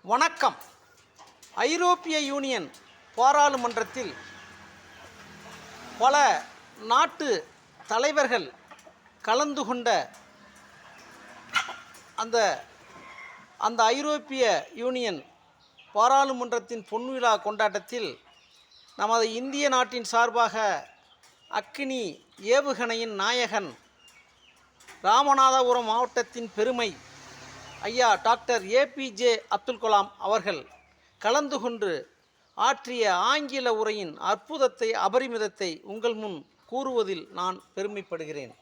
வணக்கம். ஐரோப்பிய யூனியன் பாராளுமன்றத்தில் பல நாட்டு தலைவர்கள் கலந்து கொண்ட அந்த ஐரோப்பிய யூனியன் பாராளுமன்றத்தின் பொன்விழா கொண்டாட்டத்தில் நமது இந்திய நாட்டின் சார்பாக அக்கினி ஏவுகணையின் நாயகன் ராமநாதபுரம் மாவட்டத்தின் பெருமை ஐயா டாக்டர் ஏபிஜே அப்துல் கலாம் அவர்கள் கலந்து கொண்டு ஆற்றிய ஆங்கில உரையின் அற்புதத்தை அபரிமிதத்தை உங்கள் முன் கூறுவதில் நான் பெருமைப்படுகிறேன்.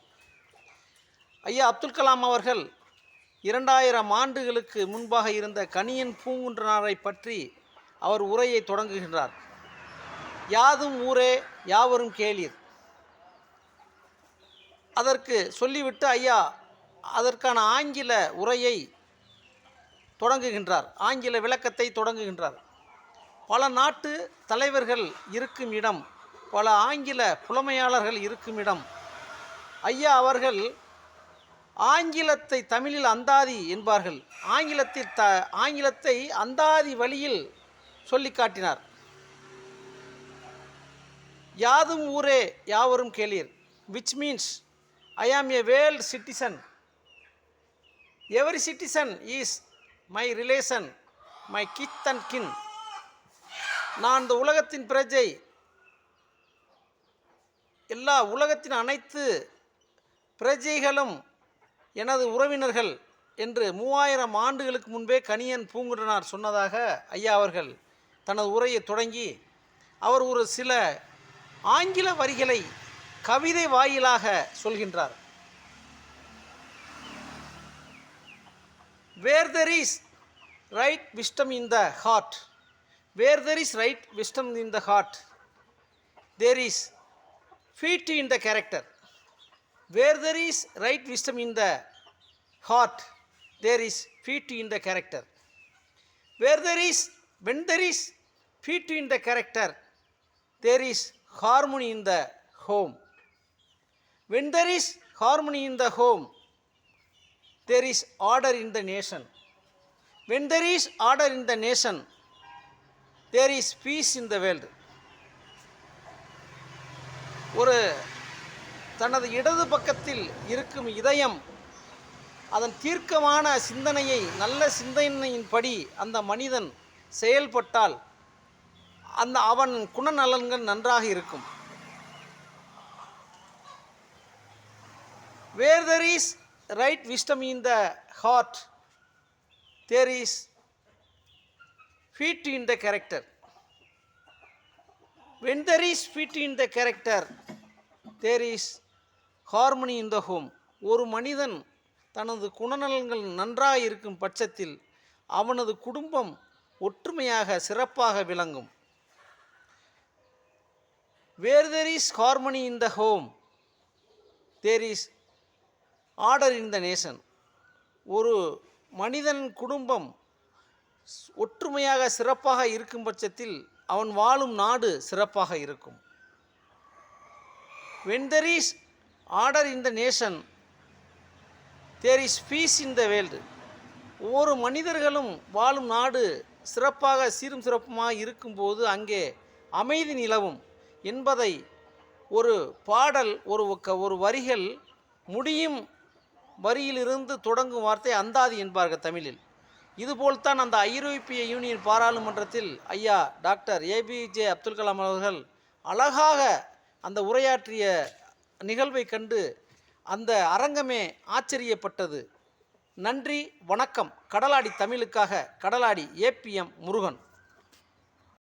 ஐயா அப்துல் கலாம் அவர்கள் 2000 ஆண்டுகளுக்கு முன்பாக இருந்த கணியன் பூங்குன்றனாரை பற்றி அவர் உரையை தொடங்குகின்றார். யாதும் ஊரே யாவரும் கேளீர். அதற்கு சொல்லிவிட்டு ஐயா அதற்கான ஆங்கில உரையை தொடங்குகின்றார், ஆங்கில விளக்கத்தை தொடங்குகின்றார். பல நாட்டு தலைவர்கள் இருக்கும் இடம், பல ஆங்கில புலமையாளர்கள் இருக்கும் இடம். ஐயா அவர்கள் ஆங்கிலத்தை தமிழில் அந்தாதி என்பார்கள். ஆங்கிலத்தை அந்தாதி வழியில் சொல்லி காட்டினார். யாதும் ஊரே யாவரும் கேளீர், which means I am a world citizen. Every citizen is my relation, my kith and kin. நான் இந்த உலகத்தின் பிரஜை, எல்லா உலகத்தின் அனைத்து பிரஜைகளும் எனது உறவினர்கள் என்று 3000 ஆண்டுகளுக்கு முன்பே கணியன் பூங்குன்றனார் சொன்னதாக ஐயா அவர்கள் தனது உரையை தொடங்கி அவர் ஒரு சில ஆங்கில வரிகளை கவிதை வாயிலாக சொல்கின்றார். Where there is right wisdom in the heart, where there is right wisdom in the heart, there is piety in the character. Where there is right wisdom in the heart, there is piety in the character. When there is piety in the character, there is harmony in the home. When there is harmony in the home, there is order in the nation. When there is order in the nation, there is peace in the world. ஒரு தனது இடது பக்கத்தில் இருக்கும் இதயம் அதன் தீர்க்கமான சிந்தனையை, நல்ல சிந்தனையின்படி அந்த மனிதன் செயல்பட்டால் அவன் குணநலன்கள் நன்றாக இருக்கும். Where there is right wisdom in the heart, there is piety in the character. When there is piety in the character, there is harmony in the home. ஒரு மனிதன் தனது குணநலன்கள் நன்றாக இருக்கும் பட்சத்தில் அவனது குடும்பம் ஒற்றுமையாக சிறப்பாக விளங்கும். Where there is harmony in the home, there is order in the nation. ஒரு மனிதன் குடும்பம் ஒற்றுமையாக சிறப்பாக இருக்கும் பட்சத்தில் அவன் வாழும் நாடு சிறப்பாக இருக்கும். When there is order in the nation, there is peace in the world. ஒவ்வொரு மனிதர்களும் வாழும் நாடு சிறப்பாக சீரும் சிறப்புமாக இருக்கும்போது அங்கே அமைதி நிலவும் என்பதை ஒரு பாடல், ஒரு வரிகள் முடியும் வரியிலிருந்து தொடங்கும் வார்த்தை அந்தாதி என்பார்கள் தமிழில். இதுபோல்தான் அந்த ஐரோப்பிய யூனியன் பாராளுமன்றத்தில் ஐயா டாக்டர் ஏபிஜே அப்துல் கலாம் அவர்கள் அழகாக அந்த உரையாற்றிய நிகழ்வை கண்டு அந்த அரங்கமே ஆச்சரியப்பட்டது. நன்றி, வணக்கம். கடலாடி தமிழுக்காக கடலாடி ஏபிஎம் முருகன்.